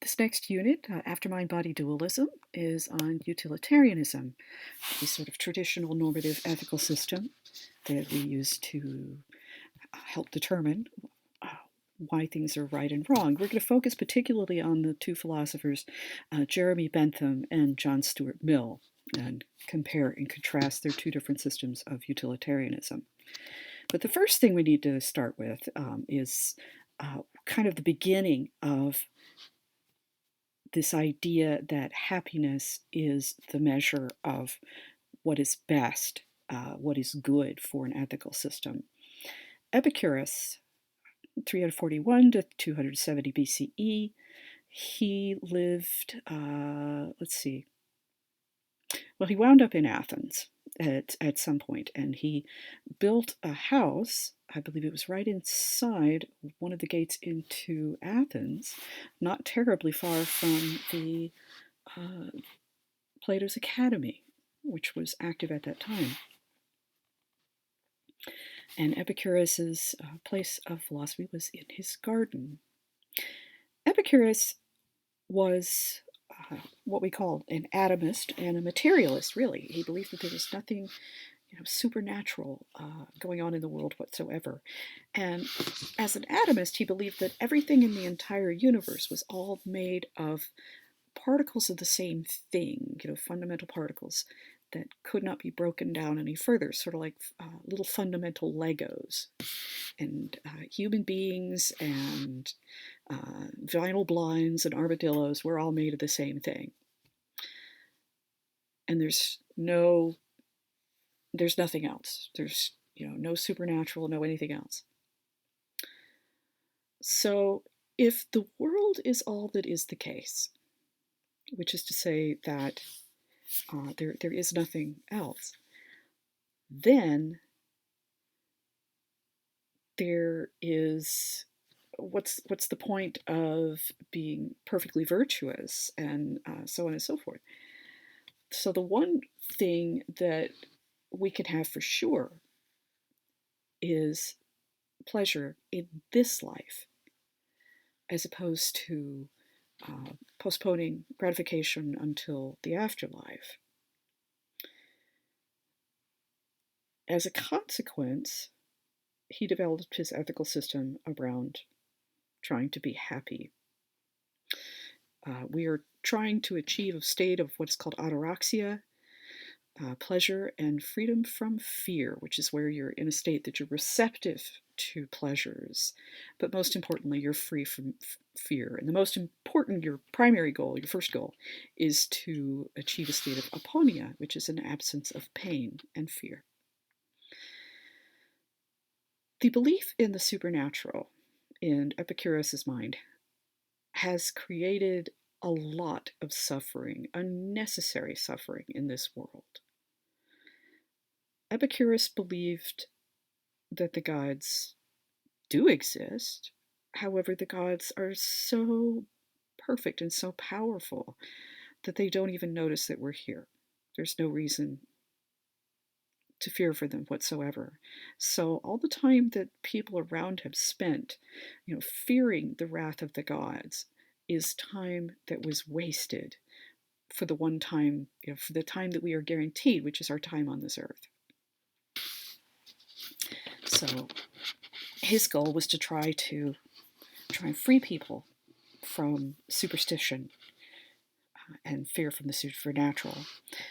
This next unit, After Mind-Body Dualism, is on utilitarianism, the sort of traditional normative ethical system that we use to help determine why things are right and wrong. We're going to focus particularly on the two philosophers, Jeremy Bentham and John Stuart Mill, and compare and contrast their two different systems of utilitarianism. But the first thing we need to start with is kind of the beginning of this idea that happiness is the measure of what is best, what is good for an ethical system. Epicurus, 341 to 270 BCE, he lived, he wound up in Athens at some point, and he built a house. I believe it was right inside one of the gates into Athens, not terribly far from the Plato's Academy, which was active at that time. And Epicurus's place of philosophy was in his garden. Epicurus was what we call an atomist and a materialist, really. He believed that there was nothing supernatural going on in the world whatsoever. And as an atomist, he believed that everything in the entire universe was all made of particles of the same thing, fundamental particles that could not be broken down any further, sort of like little fundamental Legos. And human beings and vinyl blinds and armadillos were all made of the same thing. And there's nothing else. There's no supernatural, no anything else. So if the world is all that is the case, which is to say that there is nothing else, then there is what's the point of being perfectly virtuous, and so on and so forth. So the one thing that we can have for sure is pleasure in this life, as opposed to postponing gratification until the afterlife. As a consequence, he developed his ethical system around trying to be happy. We are trying to achieve a state of what's called ataraxia, pleasure and freedom from fear, which is where you're in a state that you're receptive to pleasures, but most importantly, you're free from fear. And the most important, your primary goal, your first goal, is to achieve a state of aponia, which is an absence of pain and fear. The belief in the supernatural in Epicurus's mind has created a lot of suffering, unnecessary suffering in this world. Epicurus believed that the gods do exist. However, the gods are so perfect and so powerful that they don't even notice that we're here. There's no reason to fear for them whatsoever. So all the time that people around him spent, fearing the wrath of the gods, is time that was wasted for the one time, for the time that we are guaranteed, which is our time on this earth. So his goal was to try and free people from superstition and fear from the supernatural.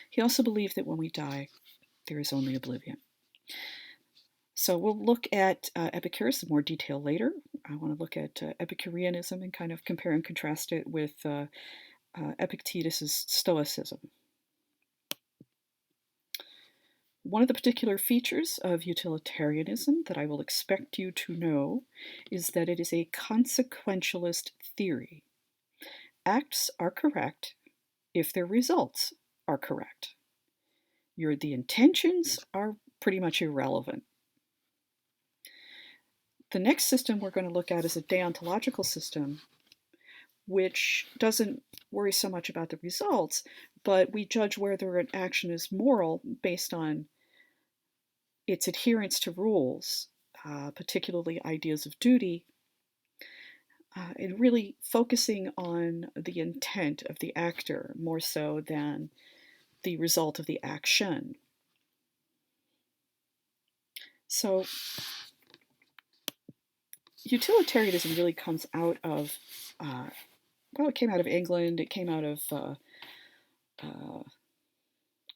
He also believed that when we die, there is only oblivion. So we'll look at Epicurus in more detail later. I want to look at Epicureanism and kind of compare and contrast it with Epictetus's Stoicism. One of the particular features of utilitarianism that I will expect you to know is that it is a consequentialist theory. Acts are correct if their results are correct. The intentions are pretty much irrelevant. The next system we're going to look at is a deontological system, which doesn't worry so much about the results, but we judge whether an action is moral based on its adherence to rules, particularly ideas of duty, and really focusing on the intent of the actor more so than the result of the action. So utilitarianism really comes out of, well, it came out of England, it came out of uh,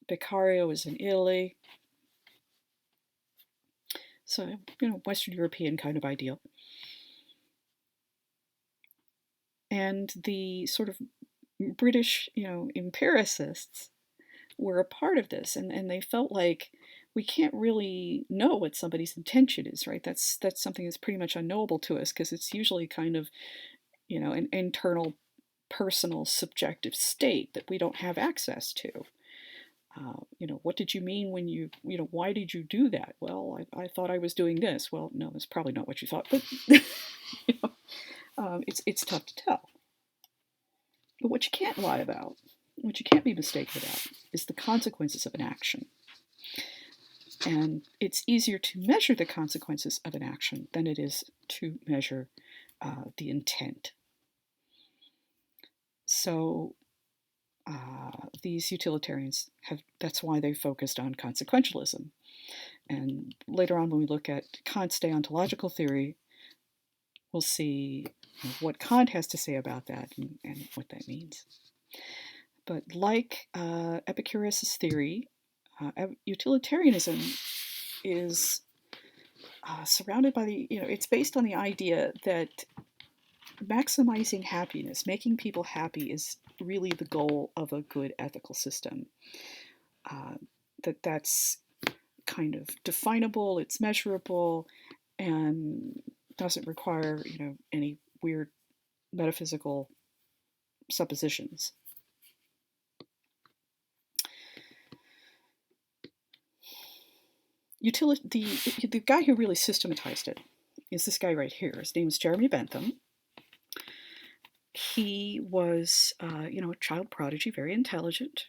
Beccaria was in Italy. So, Western European kind of ideal. And the sort of British, empiricists were a part of this, and they felt like we can't really know what somebody's intention is, right? That's something that's pretty much unknowable to us because it's usually kind of, an internal, personal, subjective state that we don't have access to. What did you mean when why did you do that? Well, I thought I was doing this. Well, no, that's probably not what you thought, but it's tough to tell. But what you can't lie about, what you can't be mistaken about, is the consequences of an action. And it's easier to measure the consequences of an action than it is to measure the intent. So these utilitarians that's why they focused on consequentialism. And later on, when we look at Kant's deontological theory, we'll see what Kant has to say about that and what that means. But like Epicurus' theory, utilitarianism is surrounded by it's based on the idea that maximizing happiness, making people happy, is really the goal of a good ethical system. That's kind of definable, it's measurable, and doesn't require any weird metaphysical suppositions. The guy who really systematized it is this guy right here. His name is Jeremy Bentham. He was, a child prodigy, very intelligent,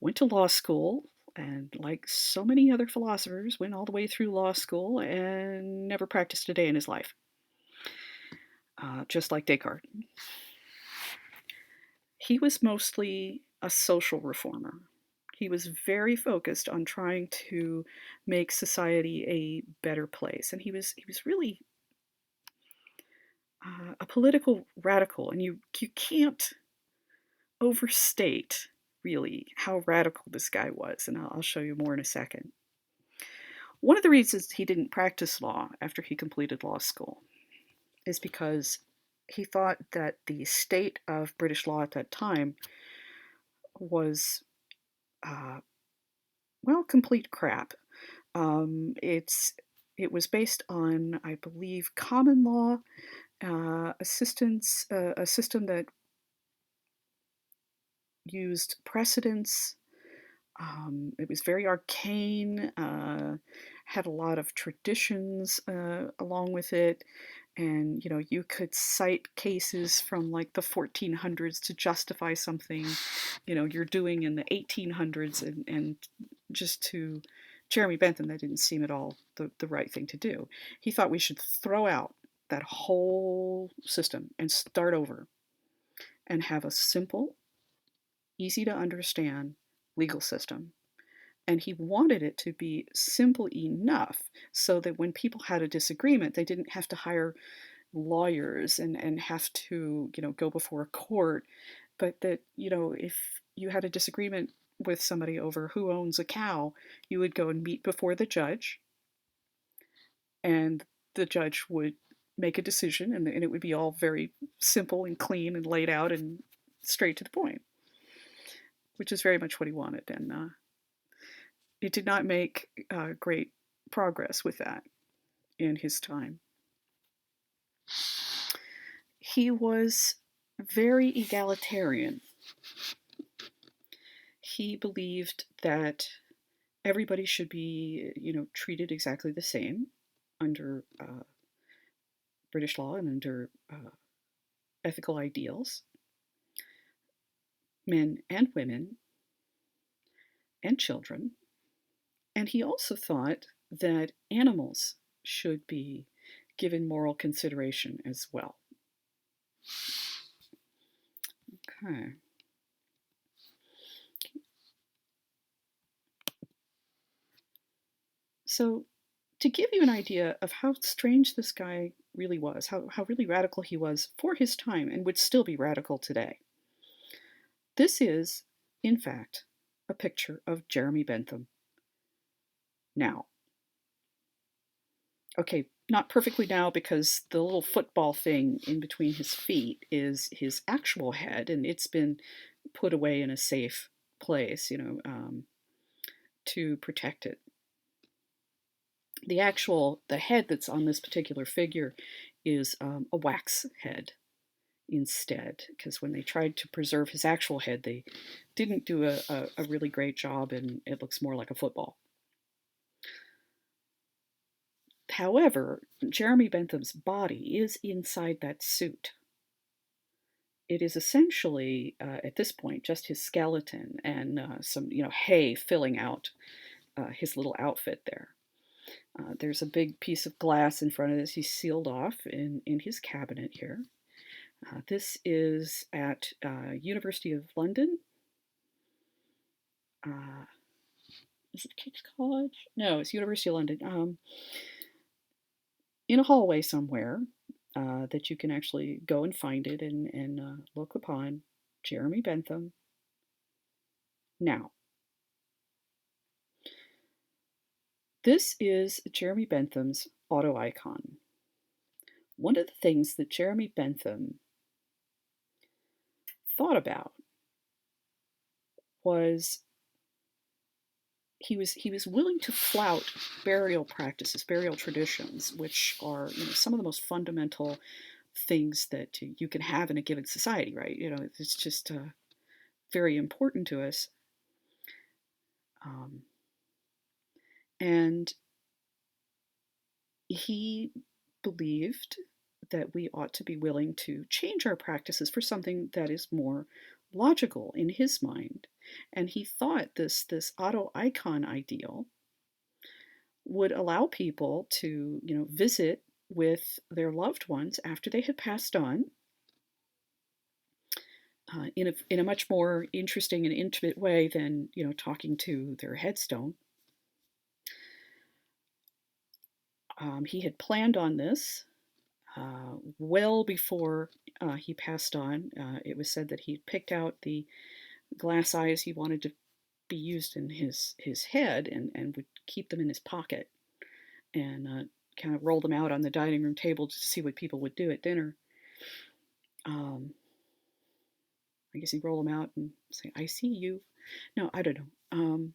went to law school, and like so many other philosophers, went all the way through law school and never practiced a day in his life, just like Descartes. He was mostly a social reformer. He was very focused on trying to make society a better place, and he was really a political radical, and you can't overstate really how radical this guy was, and I'll show you more in a second. One of the reasons he didn't practice law after he completed law school is because he thought that the state of British law at that time was, complete crap. It was based on, I believe, common law, a system that used precedents. It was very arcane, had a lot of traditions along with it, and you could cite cases from like the 1400s to justify something you're doing in the 1800s, and just to Jeremy Bentham, that didn't seem at all the right thing to do. He thought we should throw out that whole system and start over and have a simple, easy to understand legal system. And he wanted it to be simple enough so that when people had a disagreement, they didn't have to hire lawyers and have to, go before a court, but that, if you had a disagreement with somebody over who owns a cow, you would go and meet before the judge, and the judge would make a decision, and it would be all very simple and clean and laid out and straight to the point, which is very much what he wanted. And it did not make great progress with that in his time. He was very egalitarian. He believed that everybody should be, treated exactly the same under British law and under ethical ideals, men and women and children. And he also thought that animals should be given moral consideration as well. Okay. So, to give you an idea of how strange this guy really was, how really radical he was for his time and would still be radical today, this is, in fact, a picture of Jeremy Bentham now. Okay, not perfectly now because the little football thing in between his feet is his actual head, and it's been put away in a safe place, to protect it. The head that's on this particular figure is a wax head instead, because when they tried to preserve his actual head, they didn't do a really great job, and it looks more like a football. However, Jeremy Bentham's body is inside that suit. It is essentially, at this point, just his skeleton and some, hay filling out his little outfit there. There's a big piece of glass in front of this. He's sealed off in his cabinet here. This is at University of London. Is it King's College? No, it's University of London. In a hallway somewhere that you can actually go and find it and look upon Jeremy Bentham now. This is Jeremy Bentham's auto icon. One of the things that Jeremy Bentham thought about was he was willing to flout burial practices, burial traditions, which are some of the most fundamental things that you can have in a given society, right? It's just very important to us, um, and he believed that we ought to be willing to change our practices for something that is more logical in his mind. And he thought this auto icon ideal would allow people to, visit with their loved ones after they had passed on in a much more interesting and intimate way than, talking to their headstone. He had planned on this well before he passed on. It was said that he picked out the glass eyes he wanted to be used in his head and would keep them in his pocket and kind of roll them out on the dining room table to see what people would do at dinner. I guess he'd roll them out and say, "I see you." No, I don't know.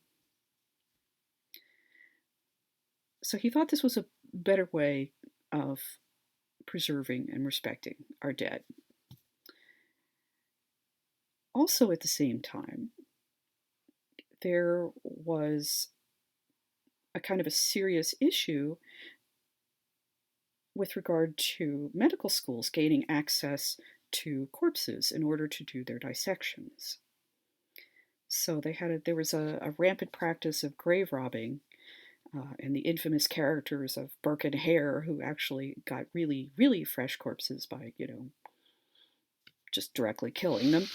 So he thought this was a better way of preserving and respecting our dead. Also, at the same time, there was a kind of a serious issue with regard to medical schools gaining access to corpses in order to do their dissections. So there was a rampant practice of grave robbing, and the infamous characters of Burke and Hare, who actually got really, really fresh corpses by, just directly killing them,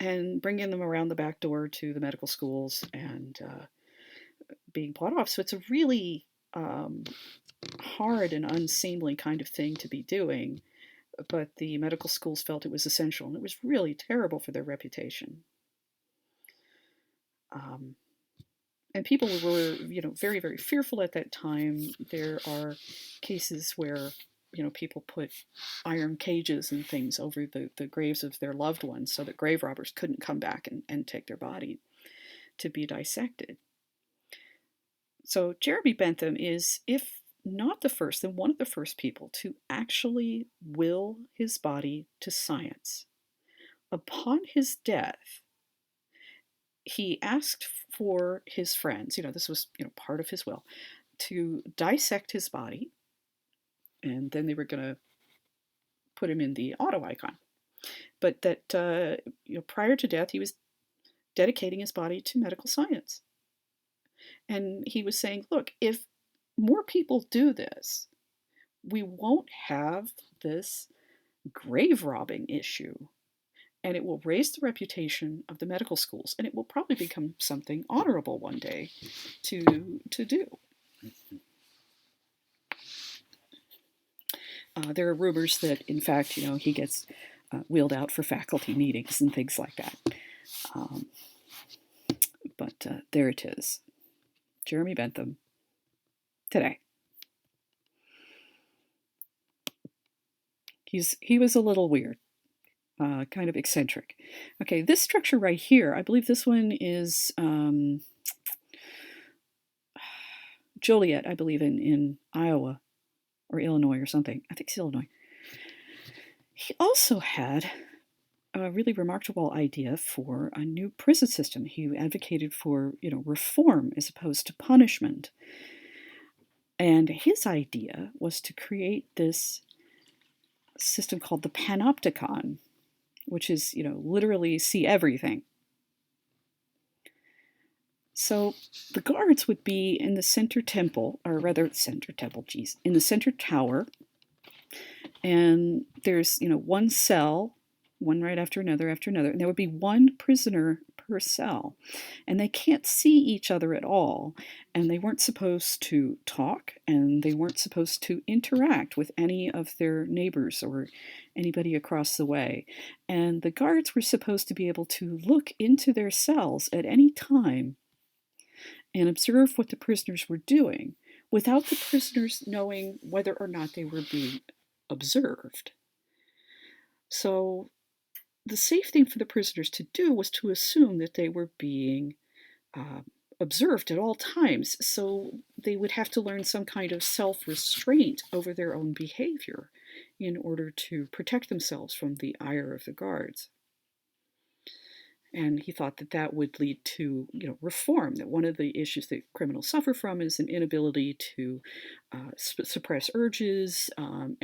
and bringing them around the back door to the medical schools and being bought off. So it's a really hard and unseemly kind of thing to be doing, but the medical schools felt it was essential, and it was really terrible for their reputation. And people were, very, very fearful at that time. There are cases where, people put iron cages and things over the graves of their loved ones so that grave robbers couldn't come back and take their body to be dissected. So Jeremy Bentham is, if not the first, then one of the first people to actually will his body to science. Upon his death, he asked for his friends, this was, part of his will, to dissect his body, and then they were going to put him in the auto icon. But that, prior to death, he was dedicating his body to medical science. And he was saying, look, if more people do this, we won't have this grave robbing issue, and it will raise the reputation of the medical schools, and it will probably become something honorable one day to do. There are rumors that, in fact, he gets wheeled out for faculty meetings and things like that. But there it is. Jeremy Bentham, today. He was a little weird, kind of eccentric. Okay, this structure right here, I believe this one is Joliet, I believe, in Iowa or Illinois or something. I think it's Illinois. He also had a really remarkable idea for a new prison system. He advocated for, reform as opposed to punishment. And his idea was to create this system called the panopticon, which is, literally see everything. So the guards would be in the center temple, or rather in the center tower. And there's, one cell, one right after another, and there would be one prisoner per cell. And they can't see each other at all. And they weren't supposed to talk, and they weren't supposed to interact with any of their neighbors or anybody across the way. And the guards were supposed to be able to look into their cells at any time and observe what the prisoners were doing without the prisoners knowing whether or not they were being observed. So the safe thing for the prisoners to do was to assume that they were being observed at all times, so they would have to learn some kind of self-restraint over their own behavior in order to protect themselves from the ire of the guards. And he thought that that would lead to, reform, that one of the issues that criminals suffer from is an inability to suppress urges and,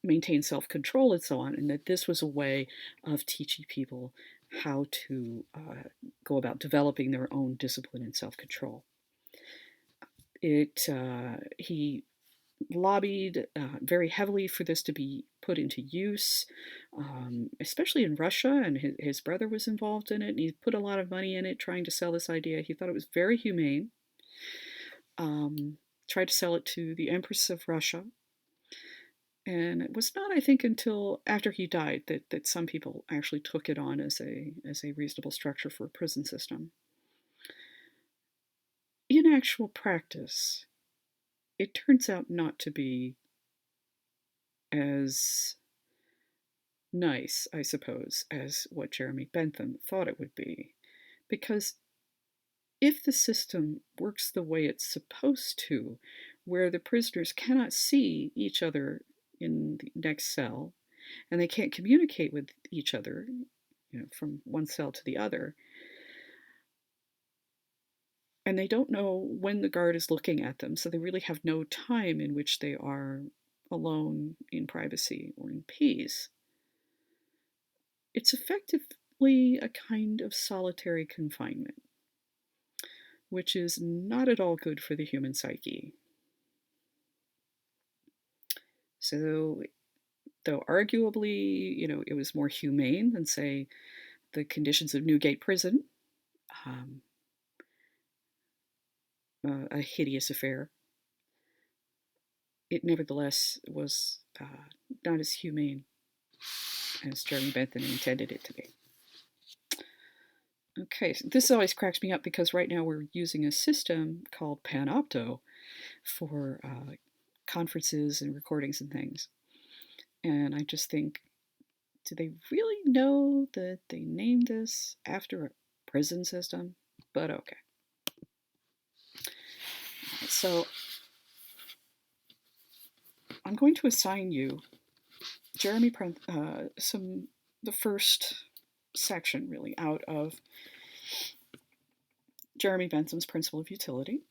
maintain self-control and so on, and that this was a way of teaching people how to go about developing their own discipline and self-control. He lobbied very heavily for this to be put into use, especially in Russia, and his brother was involved in it, and he put a lot of money in it trying to sell this idea. He thought it was very humane. Tried to sell it to the Empress of Russia. And it was not, I think, until after he died that some people actually took it on as a reasonable structure for a prison system. In actual practice, it turns out not to be as nice, I suppose, as what Jeremy Bentham thought it would be. Because if the system works the way it's supposed to, where the prisoners cannot see each other in the next cell, and they can't communicate with each other, from one cell to the other, and they don't know when the guard is looking at them, so they really have no time in which they are alone in privacy or in peace. It's effectively a kind of solitary confinement, which is not at all good for the human psyche. So, though arguably, it was more humane than, say, the conditions of Newgate Prison, a hideous affair, it nevertheless was not as humane as Jeremy Bentham intended it to be. Okay, so this always cracks me up because right now we're using a system called Panopto for conferences and recordings and things. And I just think, do they really know that they named this after a prison system? But okay. So I'm going to assign you the first section really out of Jeremy Bentham's Principle of Utility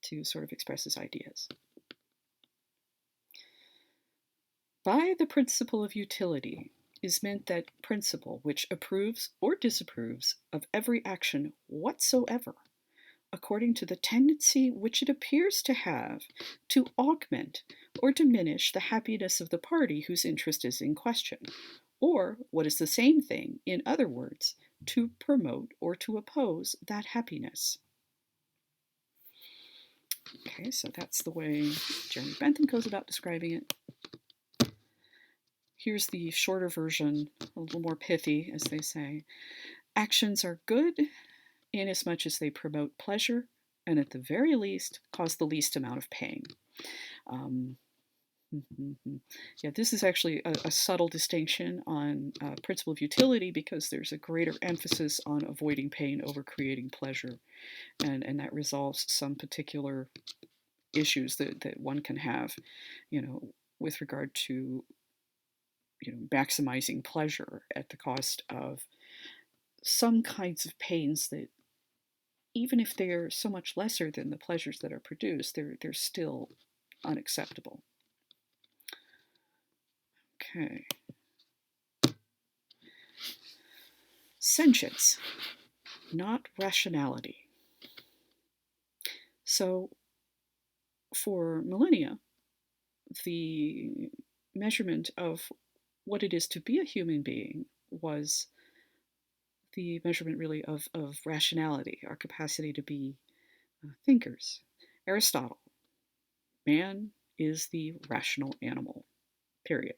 to sort of express his ideas. By the principle of utility is meant that principle which approves or disapproves of every action whatsoever, according to the tendency which it appears to have to augment or diminish the happiness of the party whose interest is in question, or what is the same thing, in other words, to promote or to oppose that happiness. Okay, so that's the way Jeremy Bentham goes about describing it. Here's the shorter version, a little more pithy, as they say. Actions are good inasmuch as they promote pleasure and at the very least cause the least amount of pain. Um, yeah, this is actually a subtle distinction on principle of utility because there's a greater emphasis on avoiding pain over creating pleasure, and that resolves some particular issues that one can have, with regard to maximizing pleasure at the cost of some kinds of pains that, even if they're so much lesser than the pleasures that are produced, they're still unacceptable. Okay. Sentience, not rationality. So, for millennia, the measurement of what it is to be a human being was the measurement really of rationality, our capacity to be thinkers. Aristotle, man is the rational animal, period.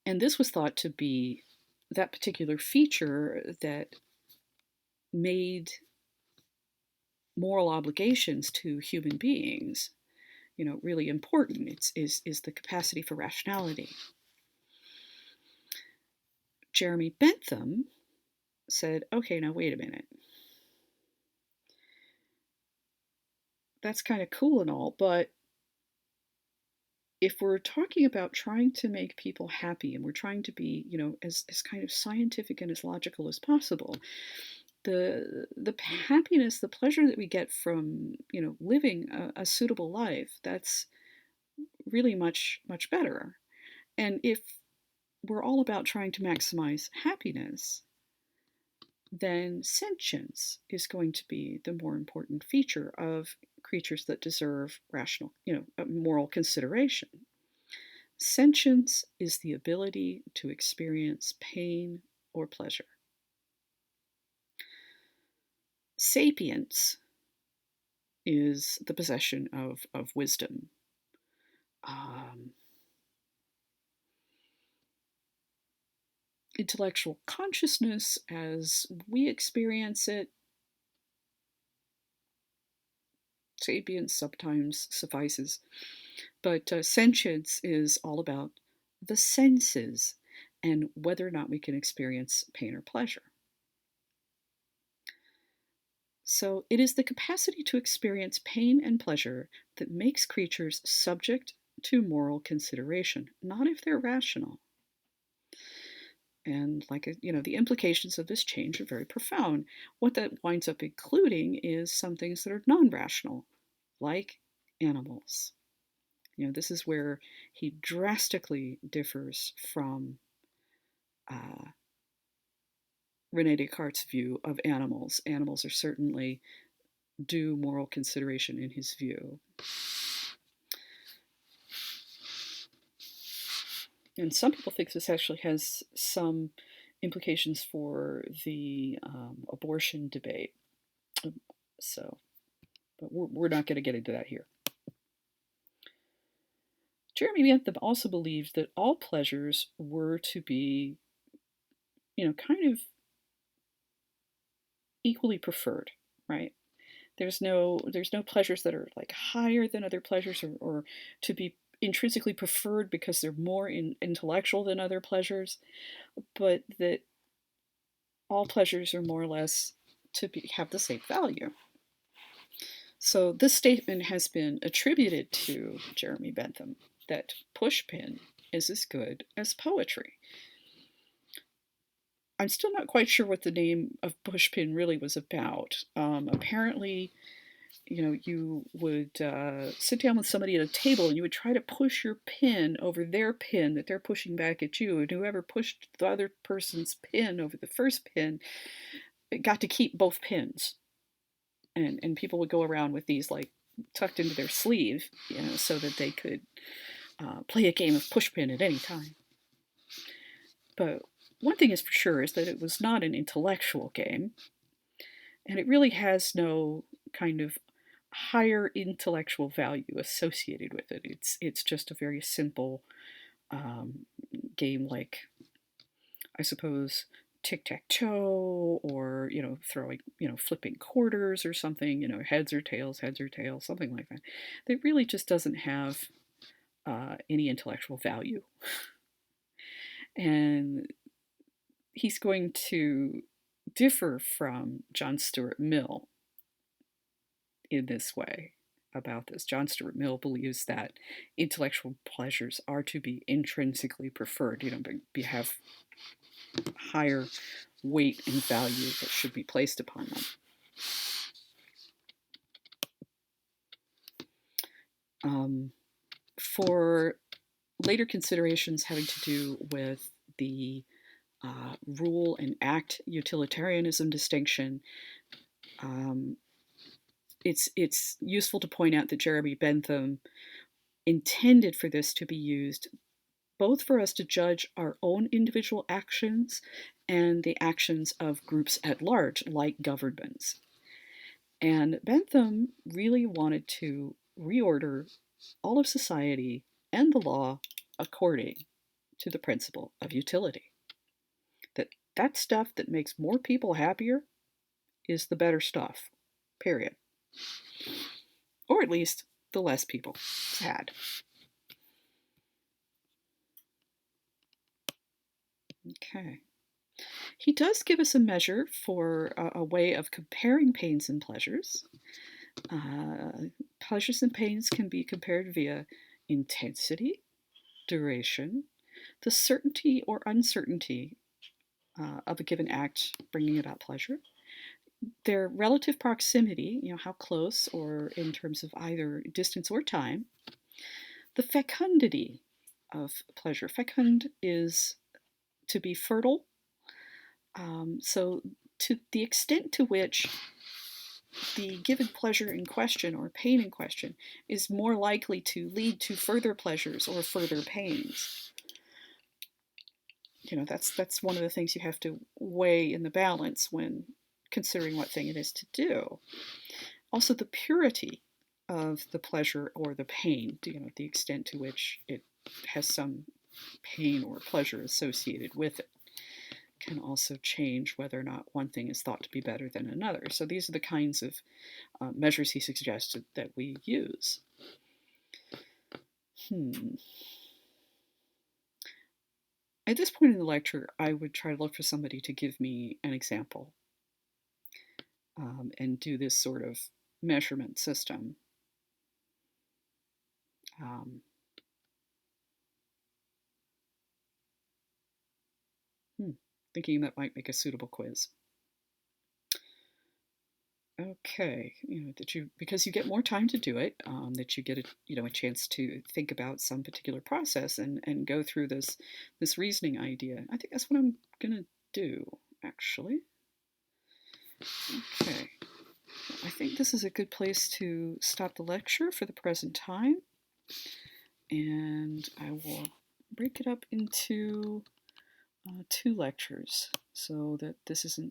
And this was thought to be that particular feature that made moral obligations to human beings, really important. Is the capacity for rationality. Jeremy Bentham said, okay, now wait a minute. That's kind of cool and all, but if we're talking about trying to make people happy and we're trying to be, as kind of scientific and as logical as possible, the happiness, the pleasure that we get from, living a suitable life, that's really much, much better. And if we're all about trying to maximize happiness, then sentience is going to be the more important feature of creatures that deserve rational, moral consideration. Sentience is the ability to experience pain or pleasure. Sapience is the possession of wisdom. Intellectual consciousness, as we experience it, sapience sometimes suffices, but sentience is all about the senses and whether or not we can experience pain or pleasure. So it is the capacity to experience pain and pleasure that makes creatures subject to moral consideration, not if they're rational. And the implications of this change are very profound. What that winds up including is some things that are non-rational, like animals. This is where he drastically differs from Rene Descartes' view of animals. Animals are certainly due moral consideration in his view. And some people think this actually has some implications for the abortion debate. But we're not going to get into that here. Jeremy Bentham also believed that all pleasures were to be, kind of equally preferred, right? There's no pleasures that are like higher than other pleasures, or to be intrinsically preferred because they're more intellectual than other pleasures, but that all pleasures are more or less to have the same value. So this statement has been attributed to Jeremy Bentham, that pushpin is as good as poetry. I'm still not quite sure what the name of pushpin really was about. Apparently, you would sit down with somebody at a table and you would try to push your pin over their pin that they're pushing back at you, and whoever pushed the other person's pin over the first pin got to keep both pins. And people would go around with these tucked into their sleeve, so that they could play a game of pushpin at any time. But one thing is for sure is that it was not an intellectual game, and it really has no kind of higher intellectual value associated with it. It's just a very simple game, like, I suppose, tic-tac-toe, or throwing, flipping quarters or something, heads or tails, something like that. That really just doesn't have any intellectual value. And he's going to differ from John Stuart Mill in this way about this. John Stuart Mill believes that intellectual pleasures are to be intrinsically preferred, have higher weight and value that should be placed upon them. For later considerations having to do with the rule and act utilitarianism distinction, it's useful to point out that Jeremy Bentham intended for this to be used both for us to judge our own individual actions and the actions of groups at large, like governments. And Bentham really wanted to reorder all of society and the law according to the principle of utility. That stuff that makes more people happier is the better stuff, period. Or at least the less people sad. Okay. He does give us a measure for a way of comparing pains and pleasures. Pleasures and pains can be compared via intensity, duration, the certainty or uncertainty of a given act bringing about pleasure, their relative proximity, how close, or in terms of either distance or time, the fecundity of pleasure. Fecund is to be fertile. So to the extent to which the given pleasure in question or pain in question is more likely to lead to further pleasures or further pains. That's one of the things you have to weigh in the balance when considering what thing it is to do. Also, the purity of the pleasure or the pain, the extent to which it has some pain or pleasure associated with it, can also change whether or not one thing is thought to be better than another. So these are the kinds of measures he suggested that we use. At this point in the lecture, I would try to look for somebody to give me an example and do this sort of measurement system. Thinking that might make a suitable quiz. Okay, because you get more time to do it, that you get a chance to think about some particular process and go through this reasoning idea. I think that's what I'm gonna do, actually. Okay, I think this is a good place to stop the lecture for the present time, and I will break it up into 2 lectures so that this isn't